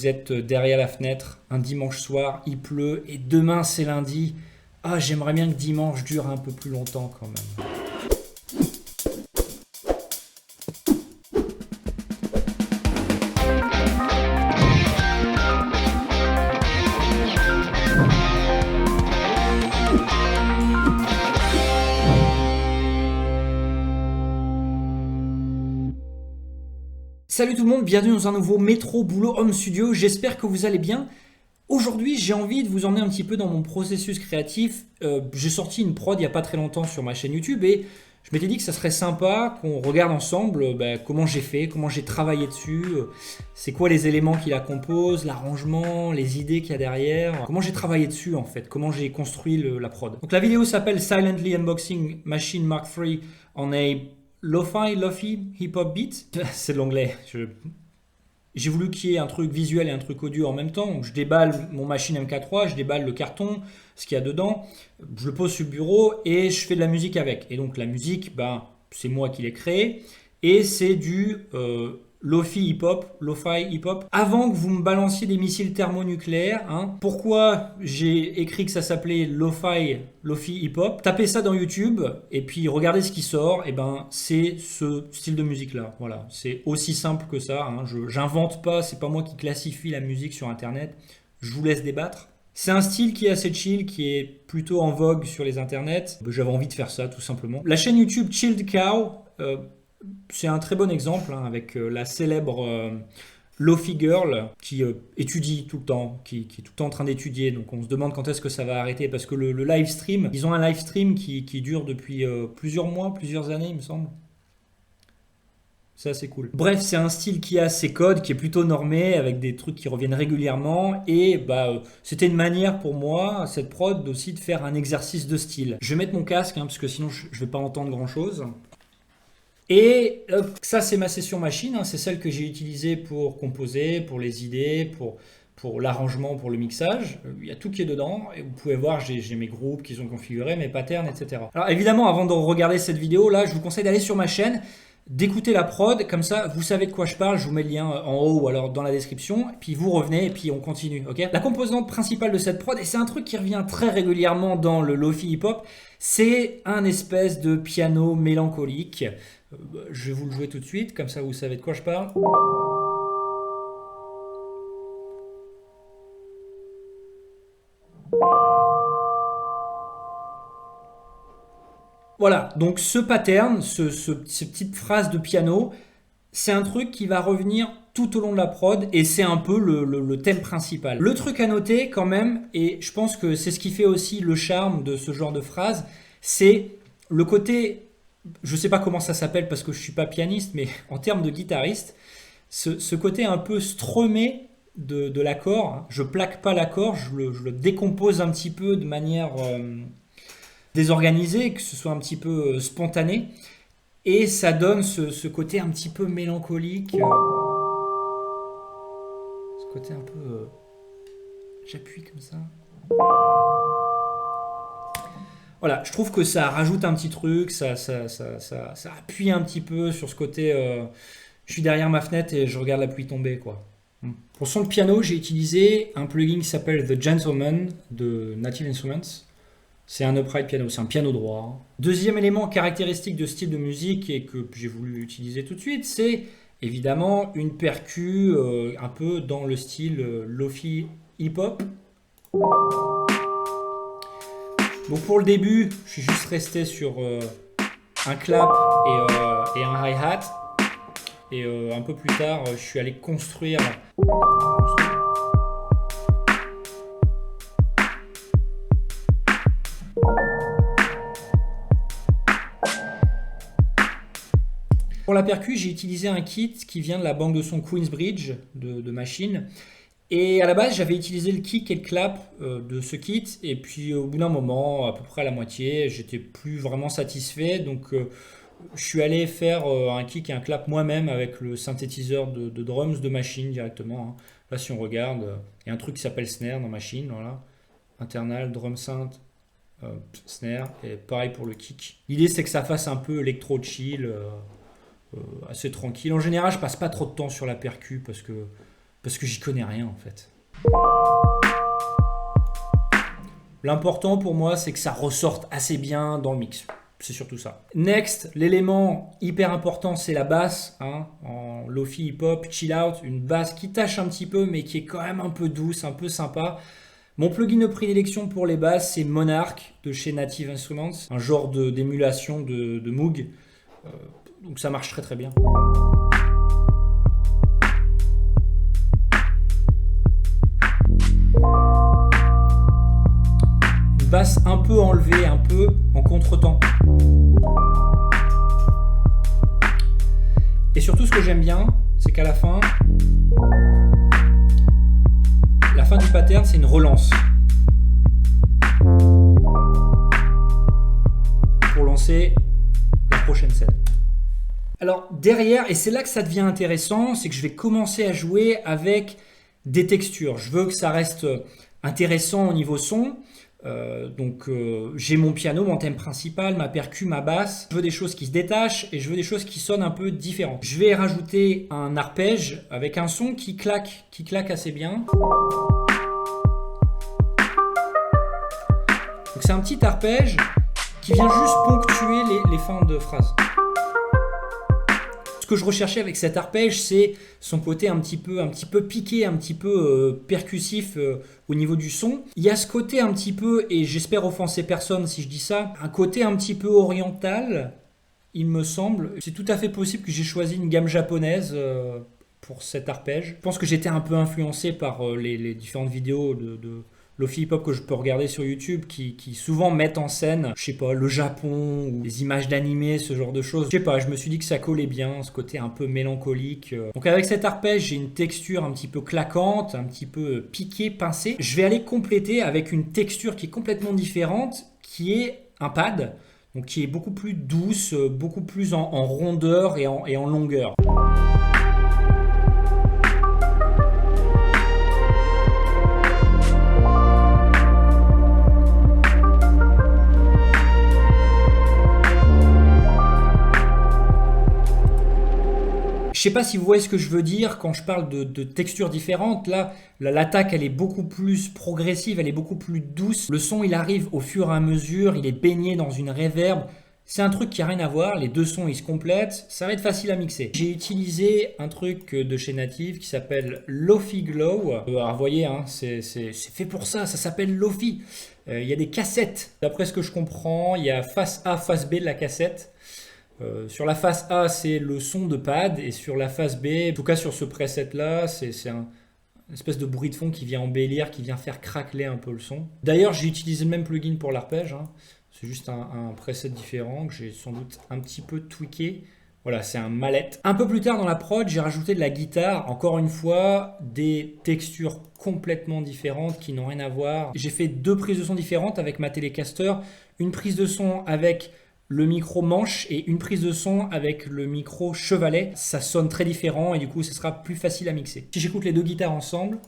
vous êtes derrière la fenêtre un dimanche soir, il pleut et demain c'est lundi. Ah, j'aimerais bien que dimanche dure un peu plus longtemps quand même. Salut tout le monde, bienvenue dans un nouveau Métro Boulot Home Studio, j'espère que vous allez bien. Aujourd'hui, j'ai envie de vous emmener un petit peu dans mon processus créatif. J'ai sorti une prod il n'y a pas très longtemps sur ma chaîne YouTube et je m'étais dit que ça serait sympa qu'on regarde ensemble comment j'ai fait, comment j'ai travaillé dessus, c'est quoi les éléments qui la composent, l'arrangement, les idées qu'il y a derrière, comment j'ai travaillé dessus en fait, comment j'ai construit la prod. Donc la vidéo s'appelle Silently Unboxing Machine Mark III on a Lo-fi hip-hop beat. C'est de l'anglais. J'ai voulu qu'il y ait un truc visuel et un truc audio en même temps. Donc je déballe mon machine MK3, je déballe le carton, ce qu'il y a dedans, je le pose sur le bureau et je fais de la musique avec. Et donc la musique, c'est moi qui l'ai créée et c'est du lo-fi hip-hop. Avant que vous me balanciez des missiles thermonucléaires, pourquoi j'ai écrit que ça s'appelait lo-fi hip-hop? Tapez ça dans YouTube et puis regardez ce qui sort. Et c'est ce style de musique là. Voilà, c'est aussi simple que ça. J'invente pas, c'est pas moi qui classifie la musique sur Internet. Je vous laisse débattre. C'est un style qui est assez chill, qui est plutôt en vogue sur les internets. J'avais envie de faire ça tout simplement. La chaîne YouTube Chilled Cow. C'est un très bon exemple avec la célèbre Lo-fi Girl qui étudie tout le temps, qui est tout le temps en train d'étudier. Donc on se demande quand est-ce que ça va arrêter parce que le live stream, ils ont un live stream qui dure depuis plusieurs mois, plusieurs années il me semble. Ça c'est cool. Bref, c'est un style qui a ses codes, qui est plutôt normé avec des trucs qui reviennent régulièrement et c'était une manière pour moi, cette prod aussi de faire un exercice de style. Je vais mettre mon casque parce que sinon je vais pas entendre grand chose. Et ça, c'est ma session machine, c'est celle que j'ai utilisée pour composer, pour les idées, pour l'arrangement, pour le mixage. Il y a tout qui est dedans. Et vous pouvez voir, j'ai mes groupes qui sont configurés, mes patterns, etc. Alors évidemment, avant de regarder cette vidéo, là, je vous conseille d'aller sur ma chaîne, d'écouter la prod. Comme ça, vous savez de quoi je parle. Je vous mets le lien en haut ou alors dans la description. Et puis vous revenez et puis on continue. Okay, la composante principale de cette prod, et c'est un truc qui revient très régulièrement dans le lo-fi hip-hop, c'est un espèce de piano mélancolique. Je vais vous le jouer tout de suite, comme ça vous savez de quoi je parle. Voilà, donc ce pattern, ces petites phrases de piano, c'est un truc qui va revenir tout au long de la prod et c'est un peu le thème principal. Le truc à noter quand même, et je pense que c'est ce qui fait aussi le charme de ce genre de phrase, c'est le côté... Je ne sais pas comment ça s'appelle parce que je ne suis pas pianiste, mais en termes de guitariste, ce côté un peu strumé de l'accord, je plaque pas l'accord, je le décompose un petit peu de manière désorganisée, que ce soit un petit peu spontané, et ça donne ce côté un petit peu mélancolique, ce côté un peu... j'appuie comme ça... Voilà, je trouve que ça rajoute un petit truc, ça appuie un petit peu sur ce côté je suis derrière ma fenêtre et je regarde la pluie tomber, quoi. Pour son de piano, j'ai utilisé un plugin qui s'appelle The Gentleman de Native Instruments. C'est un upright piano, c'est un piano droit. Deuxième élément caractéristique de style de musique et que j'ai voulu utiliser tout de suite, c'est évidemment une percu un peu dans le style lo-fi hip-hop. Donc pour le début, je suis juste resté sur un clap et un hi-hat. Et un peu plus tard, je suis allé construire. Pour la percu, j'ai utilisé un kit qui vient de la banque de son Queensbridge de machines. Et à la base, j'avais utilisé le kick et le clap de ce kit. Et puis au bout d'un moment, à peu près à la moitié, j'étais plus vraiment satisfait. Donc je suis allé faire un kick et un clap moi-même avec le synthétiseur de drums de machine directement. Là, si on regarde, il y a un truc qui s'appelle snare dans machine. Voilà. Internal, drum synth, snare. Et pareil pour le kick. L'idée, c'est que ça fasse un peu électro-chill, assez tranquille. En général, je passe pas trop de temps sur la percu parce que parce que j'y connais rien en fait. L'important pour moi, c'est que ça ressorte assez bien dans le mix. C'est surtout ça. Next, l'élément hyper important, c'est la basse, hein, en lofi hip-hop, chill out, une basse qui tâche un petit peu, mais qui est quand même un peu douce, un peu sympa. Mon plugin de prédilection pour les basses, c'est Monarch de chez Native Instruments, un genre d'émulation de Moog. Donc ça marche très très bien. Basse un peu enlevée, un peu en contretemps. Et surtout, ce que j'aime bien, c'est qu'à la fin du pattern, c'est une relance. Pour lancer la prochaine scène. Alors derrière, et c'est là que ça devient intéressant, c'est que je vais commencer à jouer avec des textures. Je veux que ça reste intéressant au niveau son. J'ai mon piano, mon thème principal, ma percu, ma basse. Je veux des choses qui se détachent et je veux des choses qui sonnent un peu différentes. Je vais rajouter un arpège avec un son qui claque assez bien. Donc c'est un petit arpège qui vient juste ponctuer les fins de phrases. Ce que je recherchais avec cet arpège, c'est son côté un petit peu piqué, un petit peu percussif au niveau du son. Il y a ce côté un petit peu, et j'espère offenser personne si je dis ça, un côté un petit peu oriental, il me semble. C'est tout à fait possible que j'ai choisi une gamme japonaise pour cet arpège. Je pense que j'étais un peu influencé par les différentes vidéos de Lofi hip-hop que je peux regarder sur YouTube qui souvent mettent en scène, je sais pas, le Japon ou des images d'animés, ce genre de choses. Je sais pas, je me suis dit que ça collait bien, ce côté un peu mélancolique. Donc avec cet arpège, j'ai une texture un petit peu claquante, un petit peu piquée, pincée. Je vais aller compléter avec une texture qui est complètement différente, qui est un pad, donc qui est beaucoup plus douce, beaucoup plus en rondeur et en longueur. Je sais pas si vous voyez ce que je veux dire quand je parle de textures différentes. Là, l'attaque, elle est beaucoup plus progressive, elle est beaucoup plus douce. Le son, il arrive au fur et à mesure, il est baigné dans une reverb. C'est un truc qui n'a rien à voir, les deux sons, ils se complètent. Ça va être facile à mixer. J'ai utilisé un truc de chez Native qui s'appelle Lofi Glow. Alors, vous voyez, hein, c'est fait pour ça, ça s'appelle Lofi. Il y a des cassettes. D'après ce que je comprends, il y a face A, face B de la cassette. Sur la face A, c'est le son de pad, et sur la face B, en tout cas sur ce preset là, c'est une espèce de bruit de fond qui vient embellir, qui vient faire craqueler un peu le son. D'ailleurs, j'ai utilisé le même plugin pour l'arpège, hein. C'est juste un preset différent que j'ai sans doute un petit peu tweaké. Voilà, c'est un mallette. Un peu plus tard dans la prod, j'ai rajouté de la guitare. Encore une fois, des textures complètement différentes qui n'ont rien à voir. J'ai fait deux prises de son différentes avec ma Telecaster. Une prise de son avec le micro manche et une prise de son avec le micro chevalet. Ça sonne très différent et du coup, ce sera plus facile à mixer. Si j'écoute les deux guitares ensemble...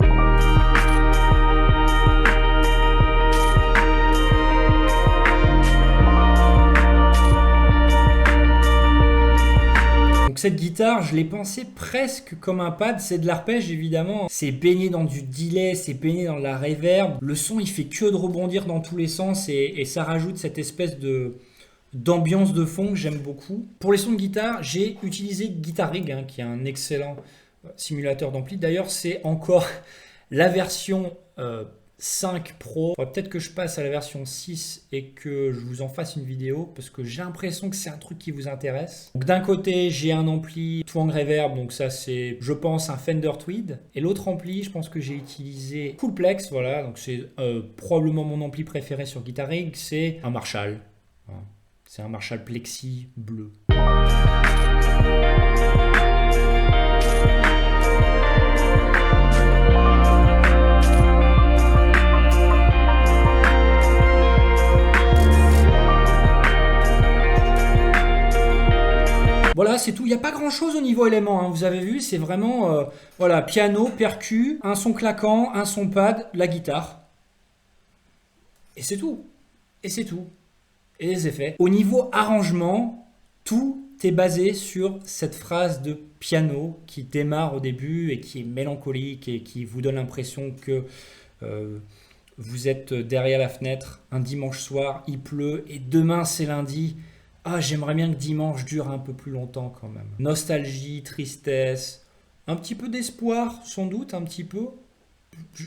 Donc cette guitare, je l'ai pensée presque comme un pad, c'est de l'arpège évidemment. C'est baigné dans du delay, c'est baigné dans de la reverb. Le son, il fait que de rebondir dans tous les sens et ça rajoute cette espèce d'ambiance de fond que j'aime beaucoup. Pour les sons de guitare, j'ai utilisé Guitar Rig, hein, qui est un excellent simulateur d'ampli. D'ailleurs, c'est encore la version 5 Pro. Peut-être que je passe à la version 6 et que je vous en fasse une vidéo parce que j'ai l'impression que c'est un truc qui vous intéresse. Donc d'un côté, j'ai un ampli Twang Reverb, donc ça c'est, je pense, un Fender Tweed. Et l'autre ampli, je pense que j'ai utilisé Coolplex, voilà, donc c'est probablement mon ampli préféré sur Guitar Rig, c'est un Marshall. Voilà. C'est un Marshall Plexi bleu. Voilà, c'est tout. Il n'y a pas grand-chose au niveau éléments, hein. Vous avez vu, c'est vraiment voilà, piano, percu, un son claquant, un son pad, la guitare. Et c'est tout. Et c'est tout. Et les effets. Au niveau arrangement, tout est basé sur cette phrase de piano qui démarre au début et qui est mélancolique et qui vous donne l'impression que vous êtes derrière la fenêtre un dimanche soir, il pleut et demain c'est lundi. Ah, j'aimerais bien que dimanche dure un peu plus longtemps quand même. Nostalgie, tristesse, un petit peu d'espoir sans doute, un petit peu.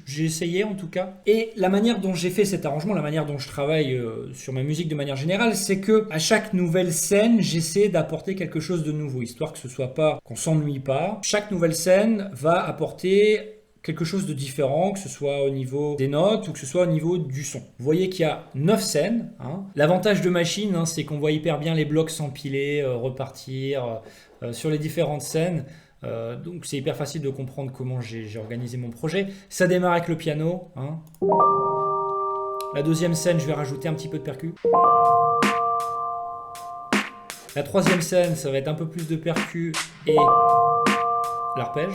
J'ai essayé en tout cas. Et la manière dont j'ai fait cet arrangement, la manière dont je travaille sur ma musique de manière générale, c'est que à chaque nouvelle scène, j'essaie d'apporter quelque chose de nouveau, histoire que ce soit pas, qu'on s'ennuie pas. Chaque nouvelle scène va apporter quelque chose de différent, que ce soit au niveau des notes ou que ce soit au niveau du son. Vous voyez qu'il y a 9 scènes. L'avantage de Machine, c'est qu'on voit hyper bien les blocs s'empiler, repartir sur les différentes scènes. Donc c'est hyper facile de comprendre comment j'ai organisé mon projet. Ça démarre avec le piano. La deuxième scène, je vais rajouter un petit peu de percu. La troisième scène, ça va être un peu plus de percu et l'arpège.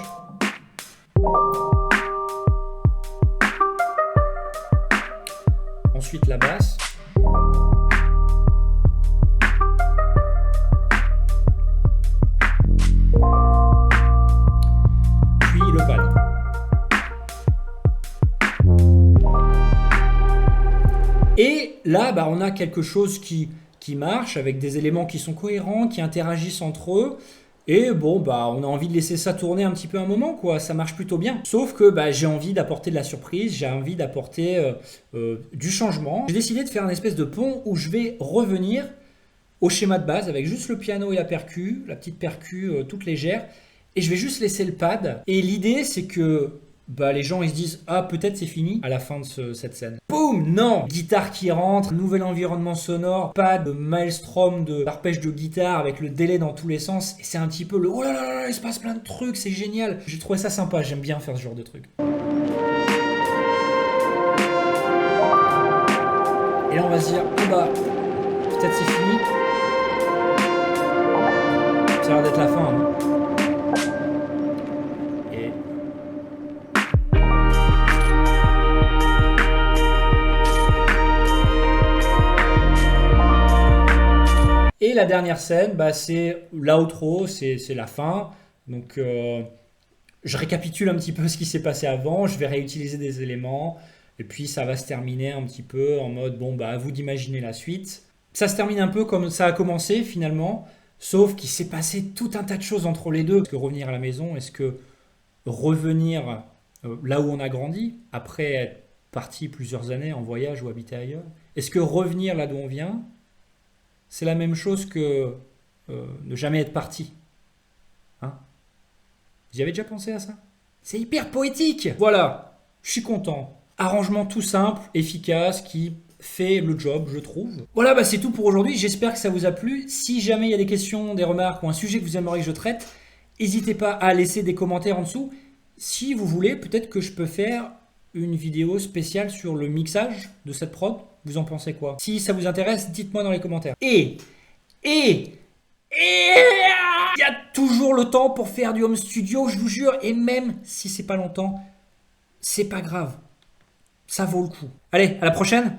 Ensuite la basse. Et là, on a quelque chose qui marche avec des éléments qui sont cohérents, qui interagissent entre eux. Et on a envie de laisser ça tourner un petit peu un moment, quoi. Ça marche plutôt bien. Sauf que j'ai envie d'apporter de la surprise, j'ai envie d'apporter du changement. J'ai décidé de faire un espèce de pont où je vais revenir au schéma de base avec juste le piano et la percu, la petite percu toute légère. Et je vais juste laisser le pad. Et l'idée, c'est que les gens ils se disent ah peut-être c'est fini à la fin de cette scène. Boum, non, guitare qui rentre, nouvel environnement sonore, pad, maelstrom d'arpège de guitare avec le délai dans tous les sens et c'est un petit peu le oh là là là il se passe plein de trucs, c'est génial. J'ai trouvé ça sympa, j'aime bien faire ce genre de trucs. Et là on va se dire peut-être c'est fini. Ça a l'air d'être la fin. Et la dernière scène, c'est l'outro, c'est la fin. Donc, je récapitule un petit peu ce qui s'est passé avant. Je vais réutiliser des éléments. Et puis, ça va se terminer un petit peu en mode, à vous d'imaginer la suite. Ça se termine un peu comme ça a commencé finalement. Sauf qu'il s'est passé tout un tas de choses entre les deux. Est-ce que revenir à la maison, est-ce que revenir là où on a grandi, après être parti plusieurs années en voyage ou habiter ailleurs? Est-ce que revenir là d'où on vient, c'est la même chose que ne jamais être parti. Vous y avez déjà pensé à ça? C'est hyper poétique. Voilà, je suis content. Arrangement tout simple, efficace, qui fait le job, je trouve. Voilà, c'est tout pour aujourd'hui. J'espère que ça vous a plu. Si jamais il y a des questions, des remarques ou un sujet que vous aimeriez que je traite, n'hésitez pas à laisser des commentaires en dessous. Si vous voulez, peut-être que je peux faire une vidéo spéciale sur le mixage de cette prod. Vous en pensez quoi? Si ça vous intéresse, dites-moi dans les commentaires. Et il y a toujours le temps pour faire du home studio, je vous jure. Et même si c'est pas longtemps, c'est pas grave. Ça vaut le coup. Allez, à la prochaine!